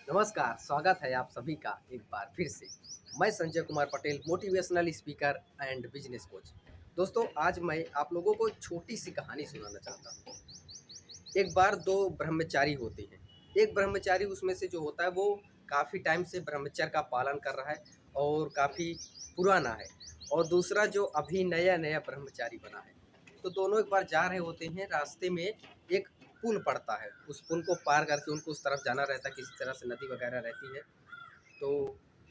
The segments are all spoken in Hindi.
नमस्कार, स्वागत है आप सभी का एक बार फिर से। मैं Sanjay Kumar Patel, motivational speaker and business coach. दोस्तों, आज मैं आप लोगों को एक छोटी-सी कहानी सुनाना चाहता हूँ। एक बार 2 ब्रह्मचारी होते हैं। एक ब्रह्मचारी उसमें से जो होता है वो काफ़ी टाइम से ब्रह्मचर्य का पालन कर रहा है और काफ़ी पुराना है, और दूसरा जो अभी नया-नया ब्रह्मचारी बना है। तो दोनों एक बार जा रहे होते हैं, रास्ते में एक पुल पड़ता है। उस पुल को पार करके उनको उस तरफ जाना रहता है, किसी तरह से नदी वगैरह रहती है। तो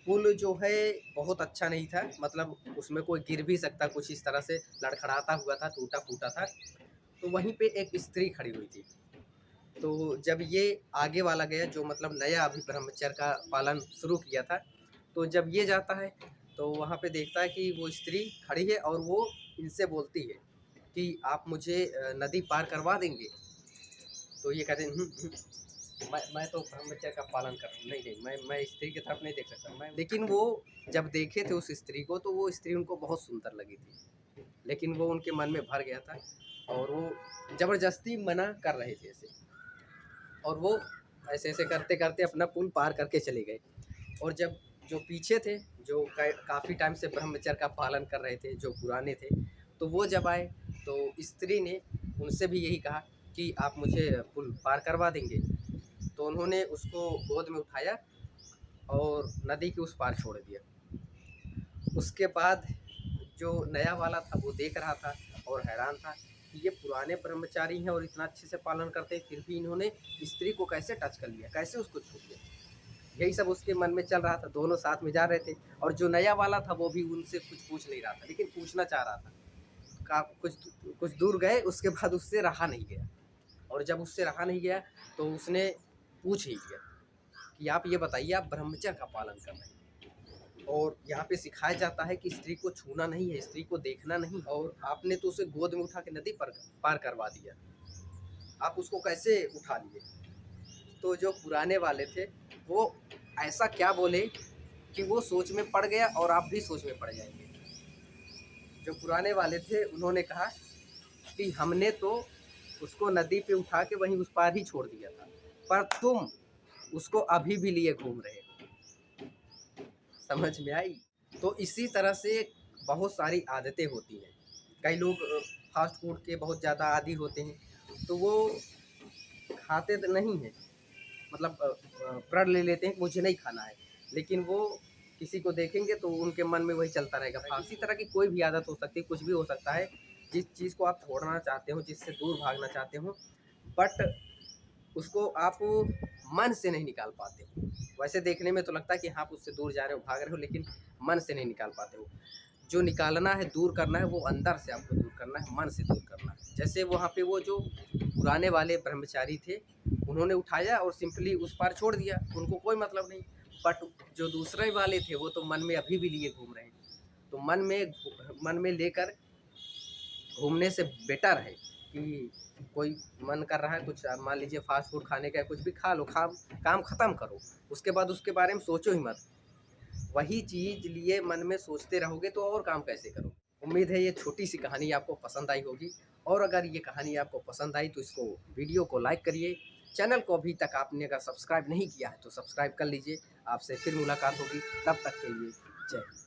पुल जो है बहुत अच्छा नहीं था, मतलब उसमें कोई गिर भी सकता, कुछ इस तरह से लड़खड़ाता हुआ था, टूटा-फूटा था। तो वहीं पे एक स्त्री खड़ी हुई थी। तो जब ये आगे वाला गया जो मतलब नया अभी ब्रह्मचर्य का पालन शुरू किया था, तो जब ये जाता है तो वहाँ पे देखता है कि वो स्त्री खड़ी है और वो इनसे बोलती है कि आप मुझे नदी पार करवा देंगे? तो ये कहते हैं मैं तो ब्रह्मचर्य का पालन कर रहा हूँ, नहीं, नहीं, मैं स्त्री की तरफ नहीं देख सकता मैं, लेकिन वो जब देखे थे उस स्त्री को तो वो स्त्री उनको बहुत सुंदर लगी थी। लेकिन वो उनके मन में भर गया था और वो ज़बरदस्ती मना कर रहे थे ऐसे। और वो ऐसे-ऐसे करते-करते अपना पुल पार करके चले गए। और जब जो पीछे थे, जो काफ़ी टाइम से ब्रह्मचर्य का पालन कर रहे थे, जो पुराने थे, तो वो जब आए, तो स्त्री ने उनसे भी यही कहा कि आप मुझे पुल पार करवा देंगे? तो उन्होंने उसको गोद में उठाया और नदी के उस पार छोड़ दिया। उसके बाद जो नया वाला था वो देख रहा था और हैरान था कि ये पुराने ब्रह्मचारी हैं और इतना अच्छे से पालन करते हैं, फिर भी इन्होंने स्त्री को कैसे टच कर लिया, कैसे उसको छू लिया? यही सब उसके मन में चल रहा था, दोनों साथ में जा रहे थे और जो नया वाला था वो भी उनसे कुछ पूछ नहीं रहा था, लेकिन पूछना चाह रहा था। का कुछ दूर गए, उसके बाद उससे रहा नहीं गया, और जब उससे रहा नहीं गया तो उसने पूछ ही लिया कि आप ये बताइए, आप ब्रह्मचर्य का पालन कर रहे हैं और यहाँ पे सिखाया जाता है कि स्त्री को छूना नहीं है, स्त्री को देखना नहीं, और आपने तो उसे गोद में उठा के नदी पर पार करवा दिया। आप उसको कैसे उठा लिए? तो जो पुराने वाले थे, वो ऐसा क्या बोले कि वो सोच में पड़ गया और आप भी सोच में पड़ जाएँगे। जो पुराने वाले थे उन्होंने कहा कि हमने तो उसको नदी पे उठा के वहीं उस पार ही छोड़ दिया था, पर तुम उसको अभी भी लिए घूम रहे हो। समझ में आई? तो इसी तरह से बहुत सारी आदतें होती हैं। कई लोग फ़ास्ट फ़ूड के बहुत ज़्यादा आदी होते हैं, तो वो खाते तो नहीं हैं, मतलब प्रण ले लेते हैं कि मुझे नहीं खाना है, लेकिन वो किसी को देखेंगे तो उनके मन में वही चलता रहेगा। इसी तरह की कोई भी आदत हो सकती है, कुछ भी हो सकता है, जिस चीज़ को आप छोड़ना चाहते हो, जिससे दूर भागना चाहते हो, बट उसको आप मन से नहीं निकाल पाते हो। वैसे देखने में तो लगता है कि हाँ, आप उससे दूर जा रहे हो, भाग रहे हो, लेकिन मन से नहीं निकाल पाते हो। जो निकालना है, दूर करना है, वो अंदर से आपको दूर करना है, मन से दूर करना है। जैसे वहाँ पे वो जो पुराने वाले ब्रह्मचारी थे, उन्होंने उठाया और सिंपली उस पार छोड़ दिया, उनको कोई मतलब नहीं। बट जो दूसरे वाले थे, वो तो मन में अभी भी लिए घूम रहे हैं। तो मन में लेकर घूमने से बेटर है कि कोई मन कर रहा है कुछ, मान लीजिए फ़ास्ट फ़ूड खाने का है, कुछ भी खा लो, काम ख़त्म करो, उसके बाद उसके बारे में सोचो ही मत। वही चीज़ लिए मन में सोचते रहोगे तो और काम कैसे करोगे? उम्मीद है ये छोटी-सी कहानी आपको पसंद आई होगी, और अगर ये कहानी आपको पसंद आई तो इसको वीडियो को लाइक करिए। चैनल को अभी तक आपने अगर सब्सक्राइब नहीं किया है तो सब्सक्राइब कर लीजिए। आपसे फिर मुलाकात होगी, तब तक के लिए जय हिंद।